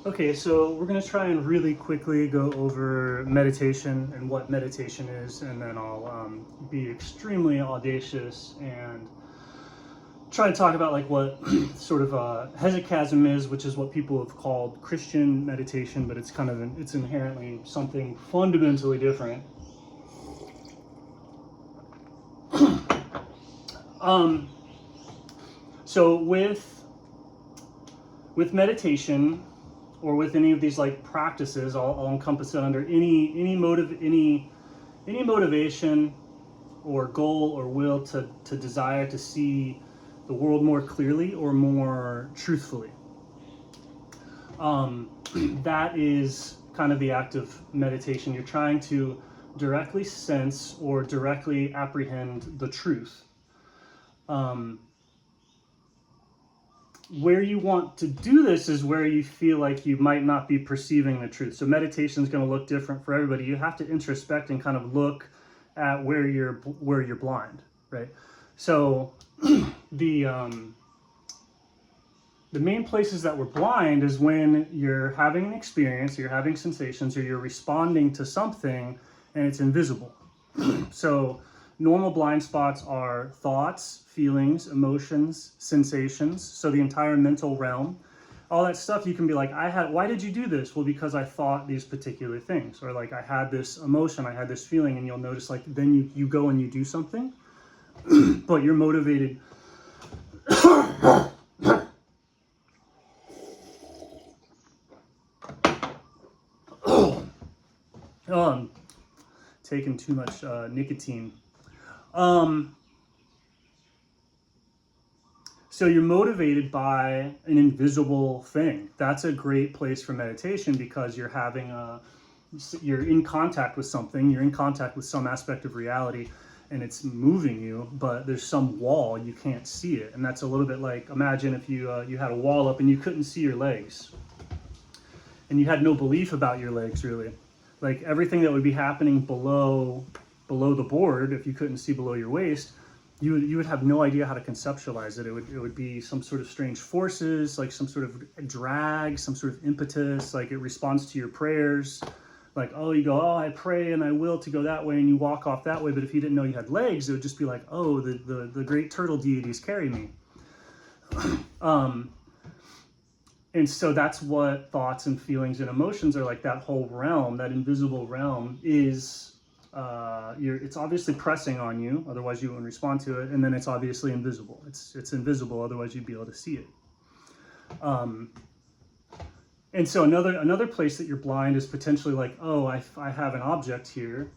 Okay, so we're going to try and really quickly go over meditation and what meditation is, and then I'll be extremely audacious and try to talk about like what sort of hesychasm is, which is what people have called Christian meditation, but it's kind of it's inherently something fundamentally different. So with meditation, or with any of these like practices, I'll encompass it under any motivation or goal or will to desire to see the world more clearly or more truthfully. That is kind of the act of meditation. You're trying to directly sense or directly apprehend the truth. Where you want to do this is where you feel like you might not be perceiving the truth. So meditation is going to look different for everybody. You have to introspect and kind of look at where you're blind, right? So the main places that we're blind is when you're having an experience, you're having sensations, or you're responding to something and it's invisible. So normal blind spots are thoughts, feelings, emotions, sensations. So the entire mental realm, all that stuff, you can be like, why did you do this? Well, because I thought these particular things, or like I had this emotion, I had this feeling, and you'll notice like then you go and you do something, but you're motivated. Taking too much nicotine. So you're motivated by an invisible thing. That's a great place for meditation because you're in contact with something, you're in contact with some aspect of reality, and it's moving you, but there's some wall, you can't see it. And that's a little bit like, imagine if you had a wall up and you couldn't see your legs, and you had no belief about your legs, really. Like everything that would be happening below the board, if you couldn't see below your waist, you would have no idea how to conceptualize it. It would be some sort of strange forces, like some sort of drag, some sort of impetus, like it responds to your prayers. Like, oh, you go, oh, I pray and I will to go that way, and you walk off that way. But if you didn't know you had legs, it would just be like, oh, the great turtle deities carry me. And so that's what thoughts and feelings and emotions are like. That whole realm, that invisible realm, is it's obviously pressing on you, otherwise you wouldn't respond to it. And then it's obviously invisible. It's invisible, otherwise you'd be able to see it. And so another place that you're blind is potentially like, oh, I have an object here,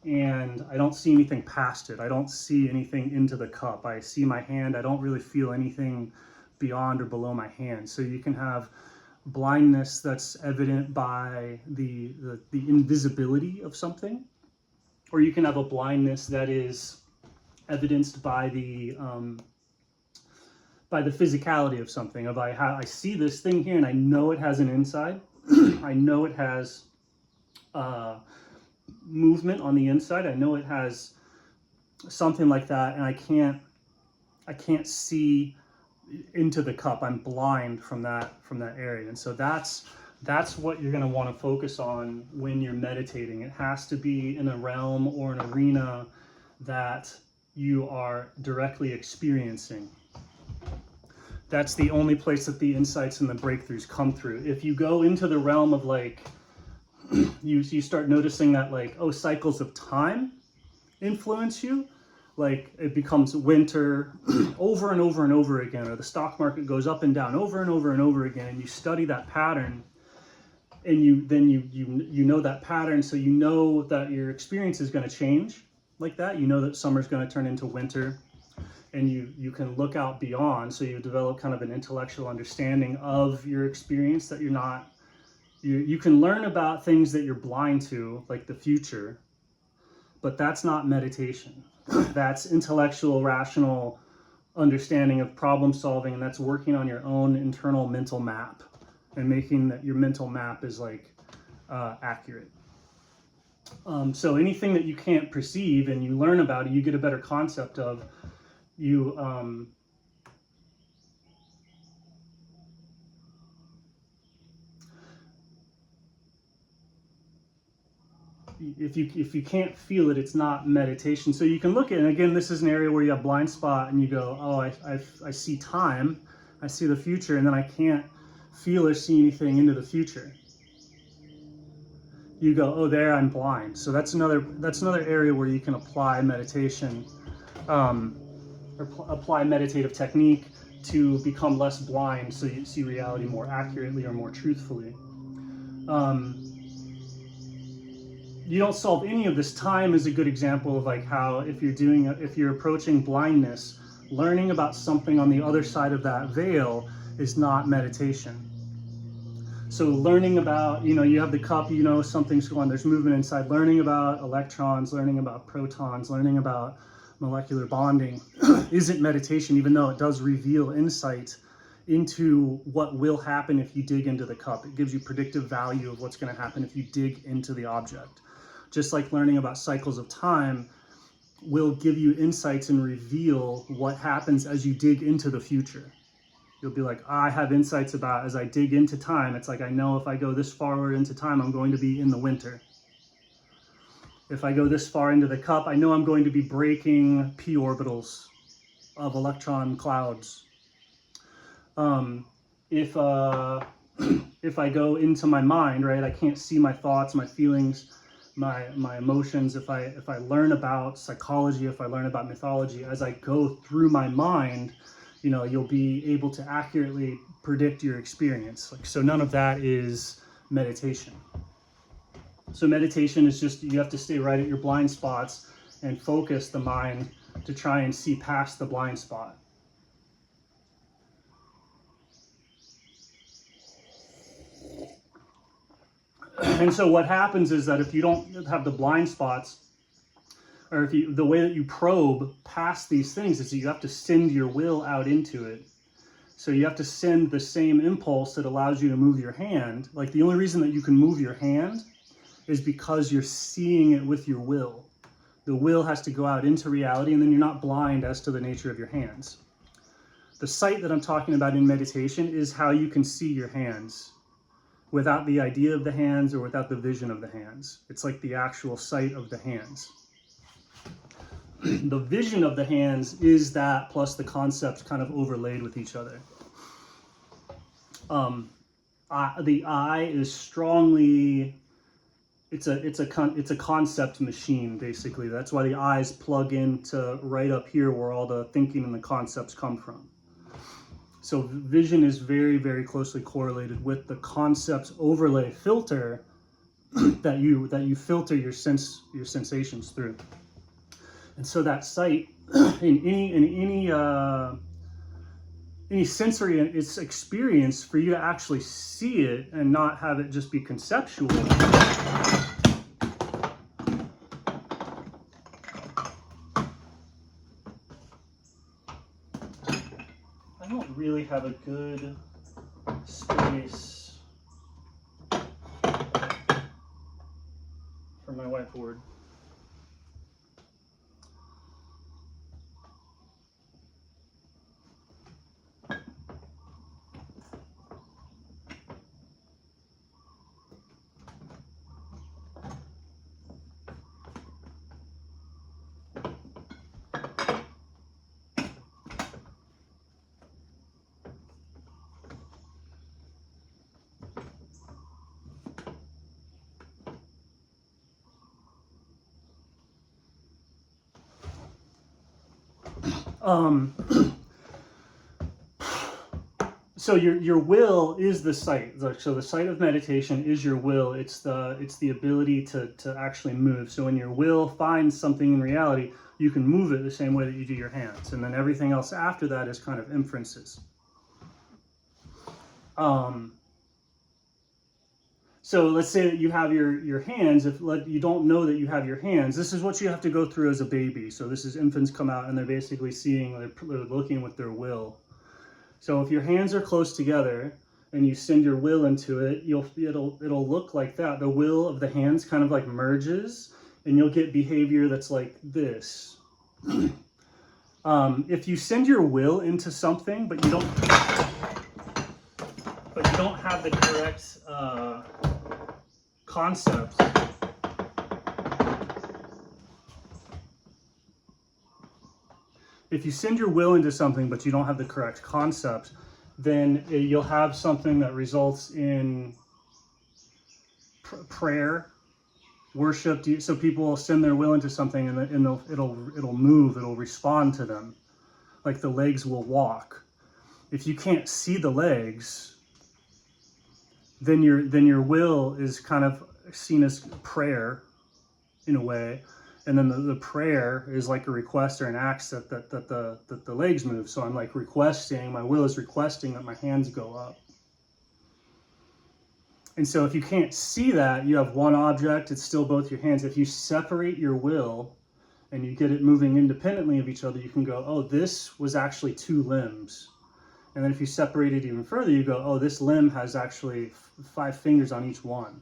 and I don't see anything past it. I don't see anything into the cup. I see my hand. I don't really feel anything beyond or below my hand. So you can have blindness that's evident by the invisibility of something, or you can have a blindness that is evidenced by the physicality of something. I see this thing here and I know it has an inside. I know it has movement on the inside. I know it has something like that, and I can't see into the cup. I'm blind from that area. And so that's what you're going to want to focus on when you're meditating. It has to be in a realm or an arena that you are directly experiencing. That's the only place that the insights and the breakthroughs come through. If you go into the realm of like, you start noticing that like, oh, cycles of time influence you, like it becomes winter over and over and over again, or the stock market goes up and down over and over and over again, and you study that pattern, and you know that pattern, so you know that your experience is going to change like that. You know that summer's going to turn into winter, and you can look out beyond, so you develop kind of an intellectual understanding of your experience, that you can learn about things that you're blind to, like the future, but that's not meditation. That's intellectual, rational understanding of problem solving, and that's working on your own internal mental map and making that your mental map is like accurate. So anything that you can't perceive and you learn about it, you get a better concept of. if you can't feel it, it's not meditation. So you can look at it, and again, this is an area where you have blind spot and you go, oh, I see time, I see the future, and then I can't feel or see anything into the future. You go, oh, there, I'm blind. So that's another area where you can apply meditation, or apply meditative technique to become less blind, so you see reality more accurately or more truthfully. You don't solve any of this. Time is a good example of like how if you're approaching blindness, learning about something on the other side of that veil is not meditation. So learning about, you have the cup, something's going on, there's movement inside. Learning about electrons, learning about protons, learning about molecular bonding isn't meditation, even though it does reveal insight into what will happen if you dig into the cup. It gives you predictive value of what's going to happen if you dig into the object. Just like learning about cycles of time will give you insights and reveal what happens as you dig into the future. You'll be like, I have insights about, as I dig into time, it's like I know if I go this far into time, I'm going to be in the winter. If I go this far into the cup, I know I'm going to be breaking p orbitals of electron clouds. If I go into my mind, right, I can't see my thoughts, my feelings, my emotions. If I learn about psychology, if I learn about mythology, as I go through my mind, you'll be able to accurately predict your experience. So none of that is meditation. So meditation is just, you have to stay right at your blind spots and focus the mind to try and see past the blind spot. And so what happens is that if you don't have the blind spots, or the way that you probe past these things is that you have to send your will out into it. So you have to send the same impulse that allows you to move your hand. Like the only reason that you can move your hand is because you're seeing it with your will. The will has to go out into reality, and then you're not blind as to the nature of your hands. The sight that I'm talking about in meditation is how you can see your hands without the idea of the hands or without the vision of the hands. It's like the actual sight of the hands. The vision of the hands is that plus the concepts kind of overlaid with each other. The eye is strongly, it's a concept machine, basically. That's why the eyes plug into right up here where all the thinking and the concepts come from. So vision is very, very closely correlated with the concepts overlay filter that you filter your sensations through. And so that sight, in any sensory it's experience, for you to actually see it and not have it just be conceptual. I don't really have a good space for my whiteboard. So your will is the sight. So the sight of meditation is your will. It's the ability to actually move. So when your will finds something in reality, you can move it the same way that you do your hands. And then everything else after that is kind of inferences. So let's say that you have your hands. If you don't know that you have your hands, this is what you have to go through as a baby. So this is infants come out and they're basically seeing, they're looking with their will. So if your hands are close together and you send your will into it, it'll look like that. The will of the hands kind of like merges, and you'll get behavior that's like this. If you send your will into something, but you don't have the correct concept, if you send your will into something but you don't have the correct concept, then you'll have something that results in prayer, worship. So people will send their will into something, and it'll move, it'll respond to them, like the legs will walk. If you can't see the legs, then your will is kind of seen as prayer in a way, and then the prayer is like a request or an act that the legs move. So I'm like requesting, my will is requesting that my hands go up. And so if you can't see that, you have one object, it's still both your hands. If you separate your will and you get it moving independently of each other, you can go, oh, this was actually two limbs. And then if you separate it even further, you go, oh, this limb has actually 5 fingers on each one.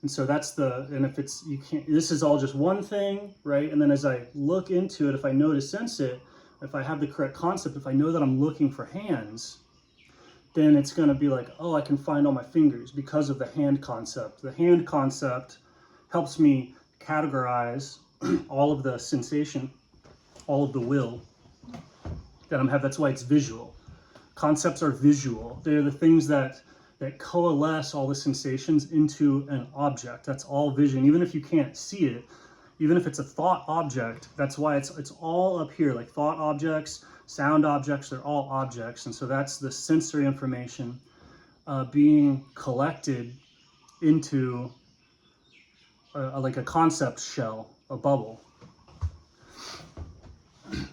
And so that's and if it's, you can't, this is all just one thing, right? And then as I look into it, if I know to sense it, if I have the correct concept, if I know that I'm looking for hands, then it's going to be like, oh, I can find all my fingers because of the hand concept. The hand concept helps me categorize all of the sensation, all of the will that I'm having. That's why it's visual. Concepts are visual. They're the things that coalesce all the sensations into an object. That's all vision. Even if you can't see it, even if it's a thought object, that's why it's all up here. Like thought objects, sound objects, they're all objects. And so that's the sensory information being collected into like a concept shell, a bubble.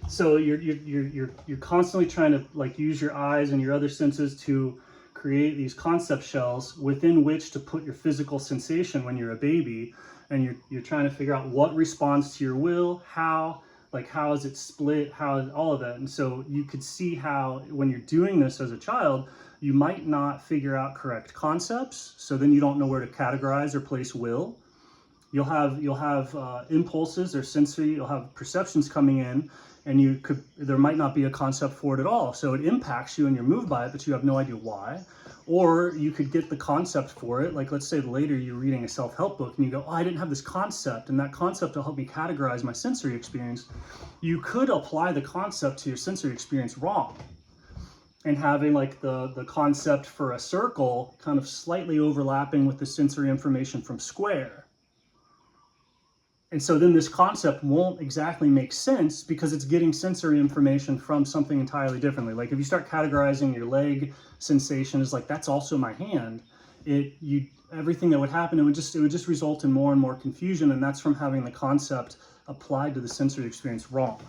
So you're constantly trying to like use your eyes and your other senses to create these concept shells within which to put your physical sensation when you're a baby, and you're trying to figure out what responds to your will, how is it split, all of that. And so you could see how when you're doing this as a child, you might not figure out correct concepts, so then you don't know where to categorize or place will. You'll have impulses or sensory, you'll have perceptions coming in, and there might not be a concept for it at all. So it impacts you and you're moved by it, but you have no idea why. Or you could get the concept for it. Like let's say later you're reading a self-help book and you go, oh, I didn't have this concept, and that concept will help me categorize my sensory experience. You could apply the concept to your sensory experience wrong, and having like the concept for a circle kind of slightly overlapping with the sensory information from square. And so then this concept won't exactly make sense because it's getting sensory information from something entirely differently. Like if you start categorizing your leg sensation as like, that's also my hand, everything that would happen, it would just result in more and more confusion. And that's from having the concept applied to the sensory experience wrong.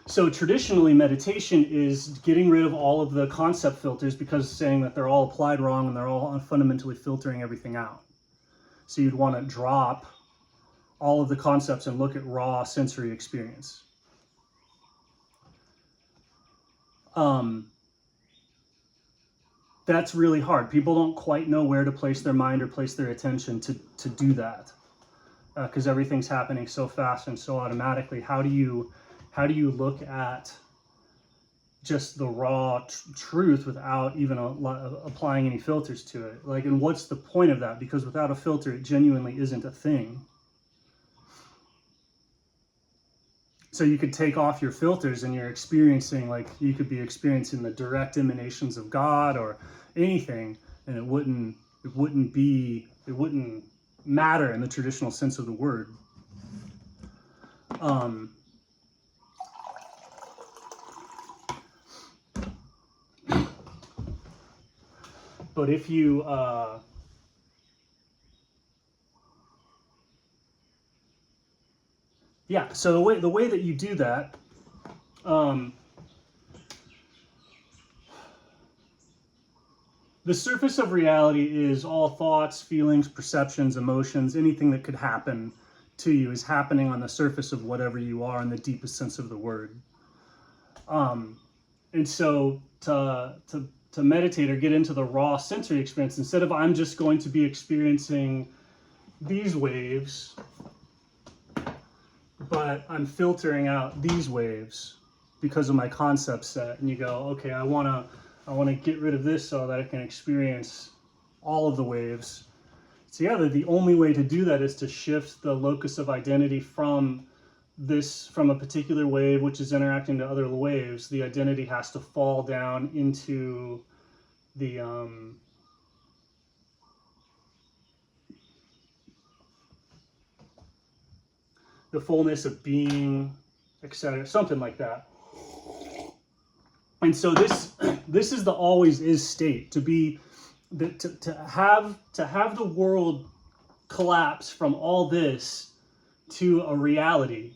So traditionally, meditation is getting rid of all of the concept filters because it's saying that they're all applied wrong and they're all fundamentally filtering everything out. So you'd want to drop all of the concepts and look at raw sensory experience. That's really hard. People don't quite know where to place their mind or place their attention to do that because everything's happening so fast and so automatically. How do you look at just the raw truth without even applying any filters to it? Like, and what's the point of that? Because without a filter, it genuinely isn't a thing. So you could take off your filters and you're experiencing, like you could be experiencing the direct emanations of God or anything, and it wouldn't matter in the traditional sense of the word. But if you so the way that you do that, the surface of reality is all thoughts, feelings, perceptions, emotions, anything that could happen to you is happening on the surface of whatever you are in the deepest sense of the word. And so to meditate or get into the raw sensory experience, instead of I'm just going to be experiencing these waves, but I'm filtering out these waves because of my concept set, and you go, okay, I want to get rid of this so that I can experience all of the waves. So yeah, the only way to do that is to shift the locus of identity from a particular wave, which is interacting to other waves. The identity has to fall down into the fullness of being, etc., something like that. And so this is the always is state, to be to have the world collapse from all this to a reality,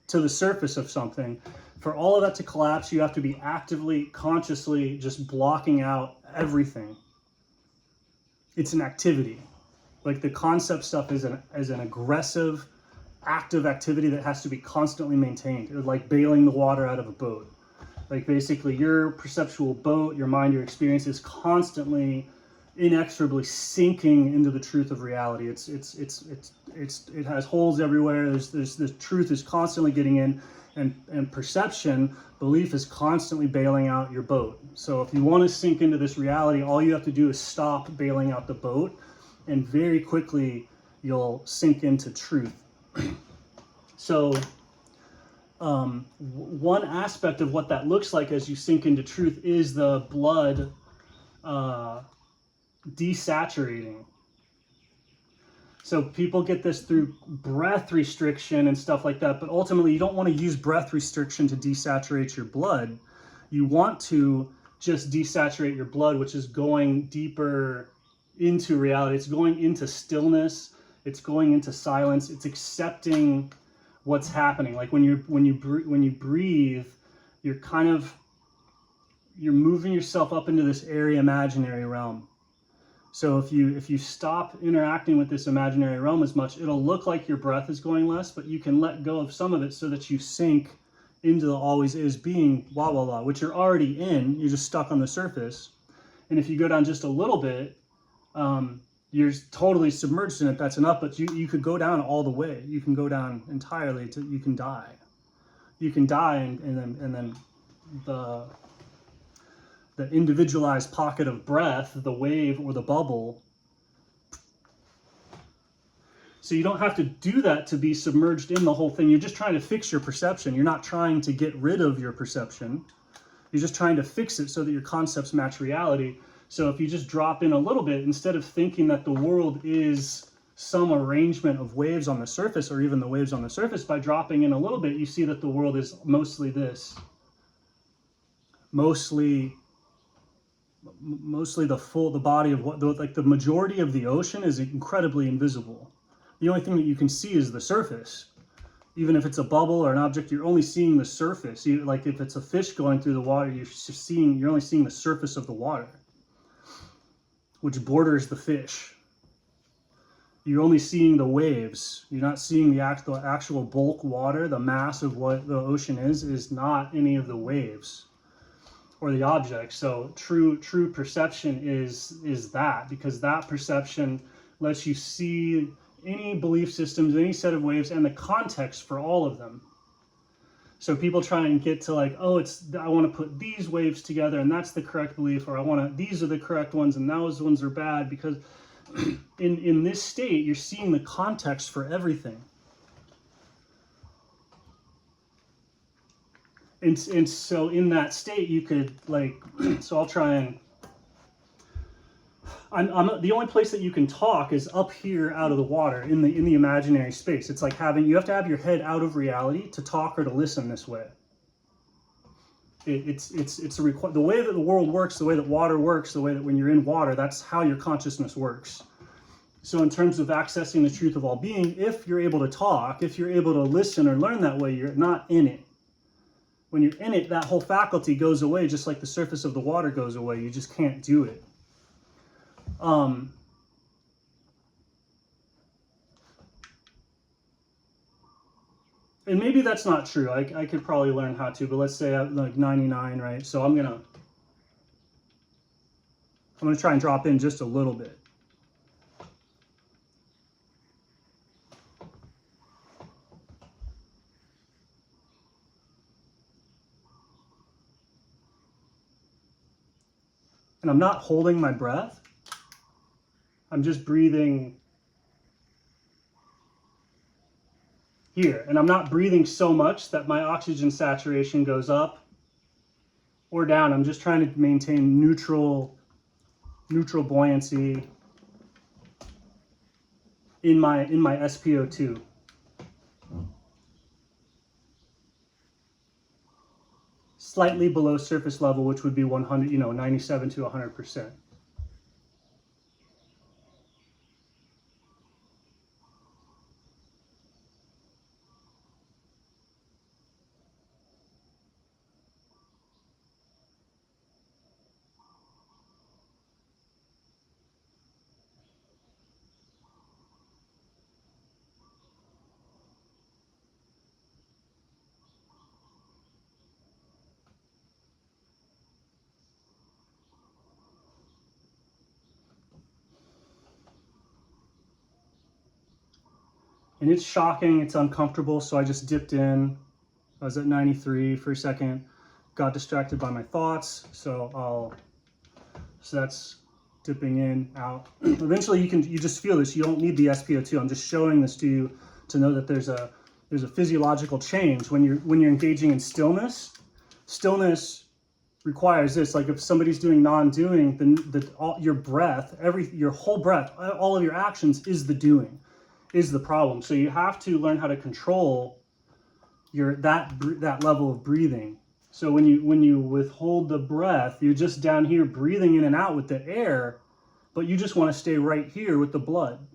to the surface of something. For all of that to collapse, you have to be actively, consciously just blocking out everything. It's an activity. Like the concept stuff is an aggressive, active activity that has to be constantly maintained. It's like bailing the water out of a boat. Like basically your perceptual boat, your mind, your experience is constantly, inexorably sinking into the truth of reality. It has holes everywhere. There's the truth is constantly getting in, and perception, belief is constantly bailing out your boat. So if you want to sink into this reality, all you have to do is stop bailing out the boat, and very quickly you'll sink into truth. So one aspect of what that looks like as you sink into truth is the blood desaturating. So people get this through breath restriction and stuff like that, but ultimately you don't want to use breath restriction to desaturate your blood. You want to just desaturate your blood, which is going deeper into reality. It's going into stillness. It's going into silence. It's accepting what's happening. Like when you breathe, you're moving yourself up into this airy imaginary realm. So if you stop interacting with this imaginary realm as much, it'll look like your breath is going less, but you can let go of some of it so that you sink into the always is being, blah, blah, blah, which you're already in. You're just stuck on the surface. And if you go down just a little bit, you're totally submerged in it. That's enough, but you could go down all the way. You can go down entirely you can die. You can die, and then the individualized pocket of breath, the wave or the bubble. So you don't have to do that to be submerged in the whole thing. You're just trying to fix your perception. You're not trying to get rid of your perception. You're just trying to fix it so that your concepts match reality. So if you just drop in a little bit, instead of thinking that the world is some arrangement of waves on the surface, or even the waves on the surface, by dropping in a little bit, you see that the world is mostly this. Mostly the body of like the majority of the ocean is incredibly invisible. The only thing that you can see is the surface. Even if it's a bubble or an object, you're only seeing the surface. Like if it's a fish going through the water, you're only seeing the surface of the water, which borders the fish. You're only seeing the waves. You're not seeing the actual bulk water. The mass of what the ocean is not any of the waves or the objects. So true perception is that, because that perception lets you see any belief systems, any set of waves, and the context for all of them. So people try and get to like, oh, I want to put these waves together and that's the correct belief, or these are the correct ones and those ones are bad, because in this state you're seeing the context for everything. And so in that state you could like, so I'll try and, I'm the only place that you can talk is up here out of the water in the imaginary space. It's like you have to have your head out of reality to talk or to listen this way. It's the way that the world works, the way that water works, the way that when you're in water, that's how your consciousness works. So in terms of accessing the truth of all being, if you're able to talk, if you're able to listen or learn that way, you're not in it. When you're in it, that whole faculty goes away, just like the surface of the water goes away. You just can't do it. And maybe that's not true. I could probably learn how to, but let's say I'm like 99, right? So I'm gonna try and drop in just a little bit. And I'm not holding my breath. I'm just breathing here. And I'm not breathing so much that my oxygen saturation goes up or down. I'm just trying to maintain neutral buoyancy in my SpO2. Slightly below surface level, which would be 100, 97 to 100%. And it's shocking, it's uncomfortable, so I just dipped in. I was at 93 for a second, got distracted by my thoughts, so that's dipping in, out. Eventually you just feel this, you don't need the SpO2. I'm just showing this to you to know that there's a physiological change when you're engaging in stillness. Stillness requires this, like if somebody's doing non-doing, then your breath, your whole breath, all of your actions is the doing, is the problem. So you have to learn how to control that level of breathing. So when you withhold the breath, you're just down here breathing in and out with the air, but you just want to stay right here with the blood.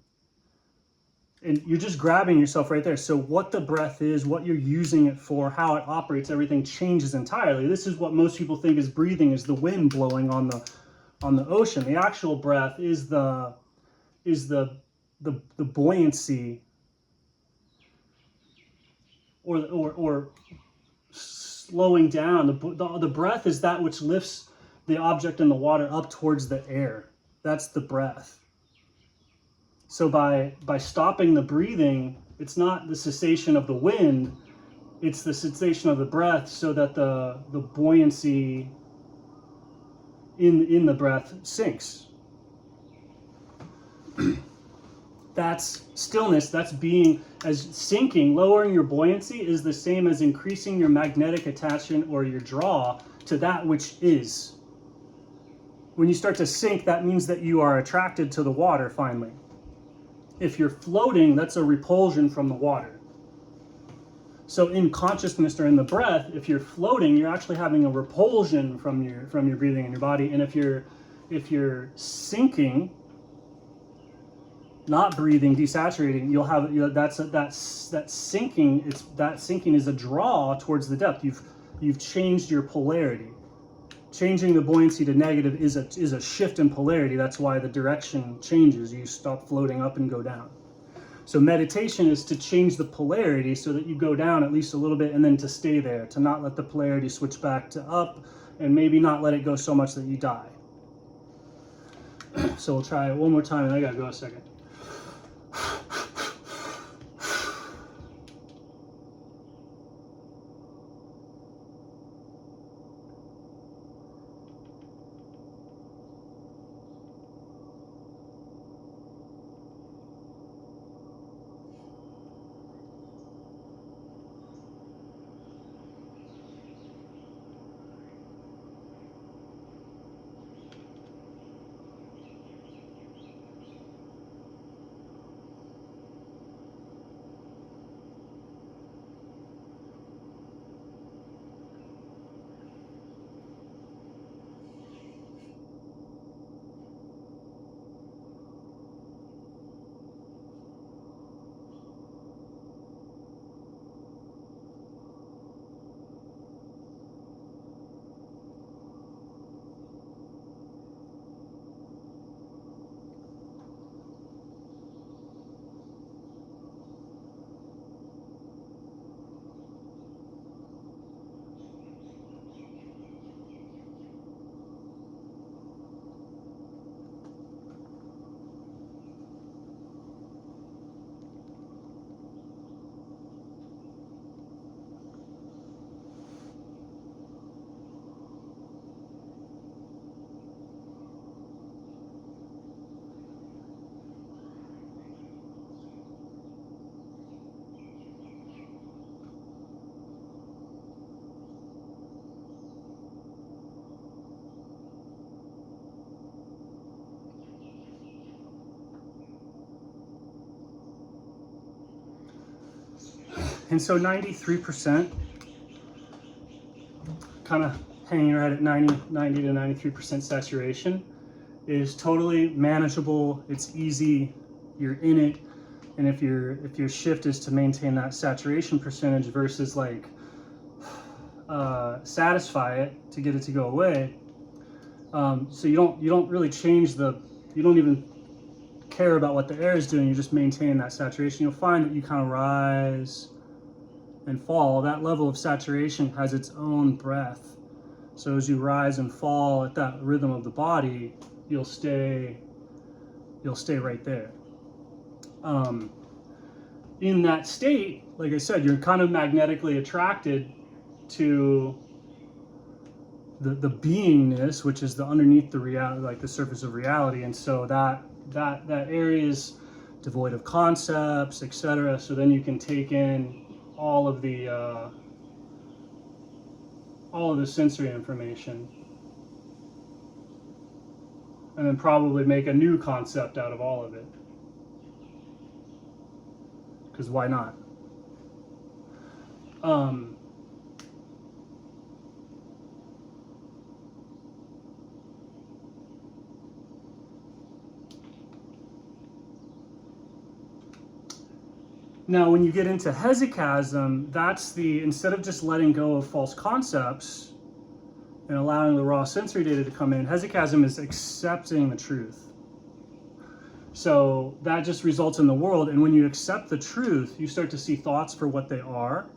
And you're just grabbing yourself right there. So what the breath is, what you're using it for, how it operates, everything changes entirely. This is what most people think is breathing, is the wind blowing on the ocean. The actual breath is the buoyancy or slowing down. The breath is that which lifts the object in the water up towards the air. That's the breath. So by stopping the breathing, it's not the cessation of the wind, it's the cessation of the breath, so that the buoyancy in the breath sinks. That's stillness. That's being, as sinking, lowering your buoyancy is the same as increasing your magnetic attachment or your draw to that which is. When you start to sink, that means that you are attracted to the water finally. If you're floating, that's a repulsion from the water. So in consciousness or in the breath, if you're floating, you're actually having a repulsion from your breathing in your body. And if you're sinking, not breathing, desaturating, you'll have that sinking. That sinking is a draw towards the depth. You've changed your polarity. Changing the buoyancy to negative is a shift in polarity. That's why the direction changes. You stop floating up and go down. So meditation is to change the polarity so that you go down at least a little bit and then to stay there, to not let the polarity switch back to up and maybe not let it go so much that you die. So we'll try it one more time and I gotta go a second. And so 93%, kind of hanging right at 90 to 93% saturation, is totally manageable. It's easy. You're in it. And if your shift is to maintain that saturation percentage versus like satisfy it to get it to go away, so you don't really change you don't even care about what the air is doing. You just maintain that saturation. You'll find that you kind of rise and fall. That level of saturation has its own breath. So as you rise and fall at that rhythm of the body, you'll stay right there. In that state, like I said, you're kind of magnetically attracted to the beingness, which is the underneath the reality, like the surface of reality. And so that area is devoid of concepts, etc. So then you can take in all of the sensory information, and then probably make a new concept out of all of it. Because why not? Now, when you get into hesychasm, that's instead of just letting go of false concepts and allowing the raw sensory data to come in, hesychasm is accepting the truth. So that just results in the world, and when you accept the truth, you start to see thoughts for what they are.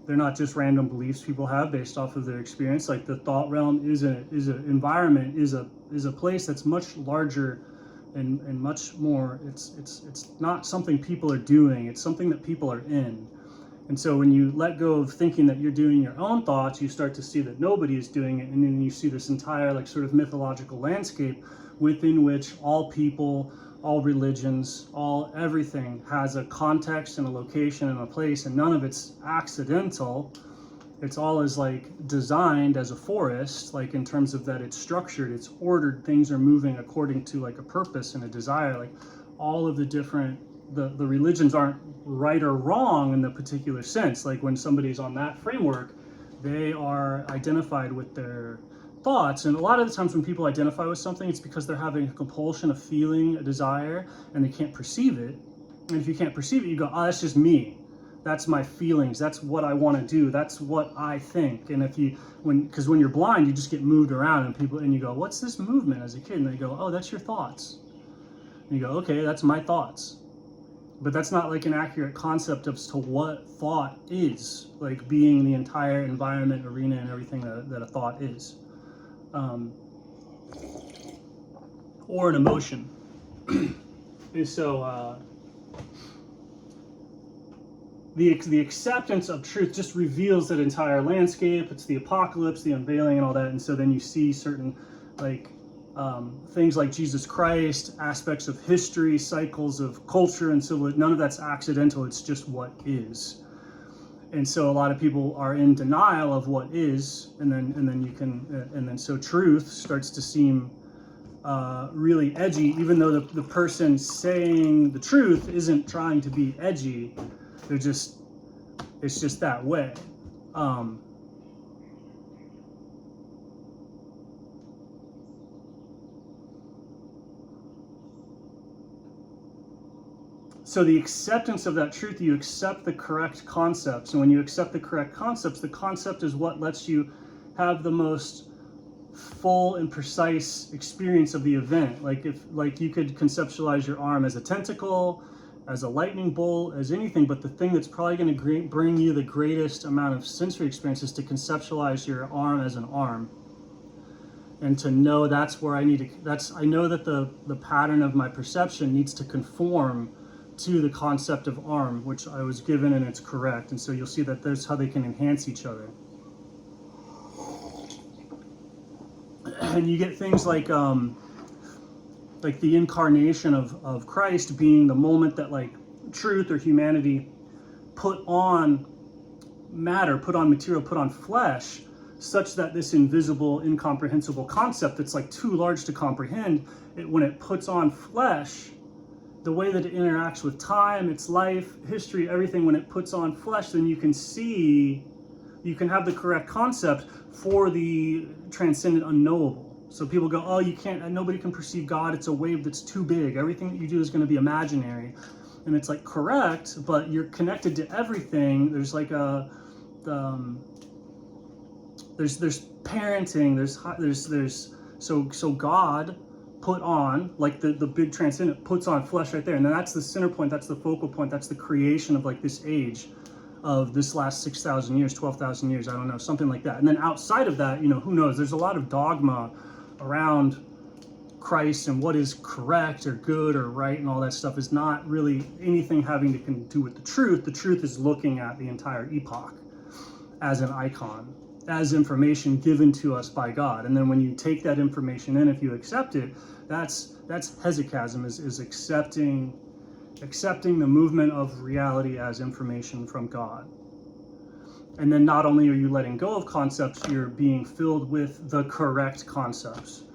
They're not just random beliefs people have based off of their experience. Like the thought realm is an environment, is a place that's much larger and much more. It's not something people are doing. It's something that people are in. And so when you let go of thinking that you're doing your own thoughts, you start to see that nobody is doing it, and then you see this entire like sort of mythological landscape within which all people, all religions, everything has a context and a location and a place, and none of it's accidental. It's all is like designed as a forest, like in terms of that it's structured, it's ordered, things are moving according to like a purpose and a desire. Like all of the different, the religions aren't right or wrong in the particular sense. Like when somebody's on that framework, they are identified with their thoughts. And a lot of the times when people identify with something, it's because they're having a compulsion, a feeling, a desire, and they can't perceive it. And if you can't perceive it, you go, oh, that's just me. That's my feelings. That's what I want to do. That's what I think. And because when you're blind, you just get moved around, and you go, what's this movement as a kid? And they go, oh, that's your thoughts. And you go, okay, that's my thoughts. But that's not like an accurate concept as to what thought is, like being the entire environment, arena, and everything that a thought is. Or an emotion. So the acceptance of truth just reveals that entire landscape. It's the apocalypse, the unveiling, and all that. And so then you see certain like things like Jesus Christ, aspects of history, cycles of culture and civil. None of that's accidental. It's just what is. And so a lot of people are in denial of what is, and then so truth starts to seem really edgy, even though the person saying the truth isn't trying to be edgy. It's just that way. So the acceptance of that truth, you accept the correct concepts. And when you accept the correct concepts, the concept is what lets you have the most full and precise experience of the event. Like you could conceptualize your arm as a tentacle, as a lightning bolt, as anything, but the thing that's probably going to bring you the greatest amount of sensory experience is to conceptualize your arm as an arm. And to know that's where I know that the pattern of my perception needs to conform to the concept of arm, which I was given, and it's correct. And so you'll see that that's how they can enhance each other. And you get things like the incarnation of Christ being the moment that like truth or humanity put on matter, put on material, put on flesh, such that this invisible, incomprehensible concept that's like too large to comprehend, when it puts on flesh, the way that it interacts with time, its life, history, everything, when it puts on flesh, then you can see, you can have the correct concept for the transcendent unknowable. So people go, oh, you can't, nobody can perceive God. It's a wave that's too big. Everything that you do is going to be imaginary. And it's like, correct, but you're connected to everything. There's like there's parenting, so God put on, like the big transcendent puts on flesh right there. And then that's the center point, that's the focal point, that's the creation of like this age of this last 6,000 years, 12,000 years, I don't know, something like that. And then outside of that, who knows? There's a lot of dogma around Christ and what is correct or good or right and all that stuff is not really anything having to do with the truth. The truth is looking at the entire epoch as an icon, as information given to us by God. And then when you take that information in, if you accept it, that's hesychasm, is accepting the movement of reality as information from God. And then not only are you letting go of concepts, you're being filled with the correct concepts.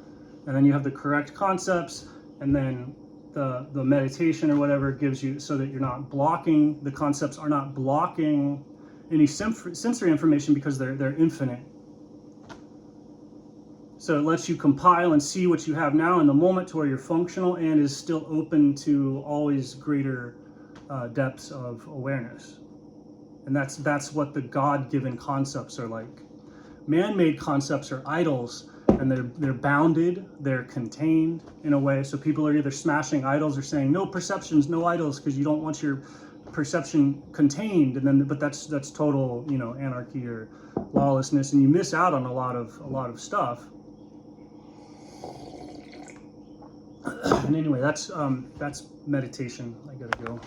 And then you have the correct concepts, and then the meditation or whatever gives you, so that you're not blocking, the concepts are not blocking any sensory information because they're infinite. So it lets you compile and see what you have now in the moment to where you're functional and is still open to always greater depths of awareness. And that's what the God-given concepts are like. Man-made concepts are idols, and they're bounded, they're contained in a way. So people are either smashing idols or saying no perceptions, no idols, because you don't want your perception contained. And then, but that's total, anarchy or lawlessness, and you miss out on a lot of stuff. And anyway, that's meditation. I gotta go.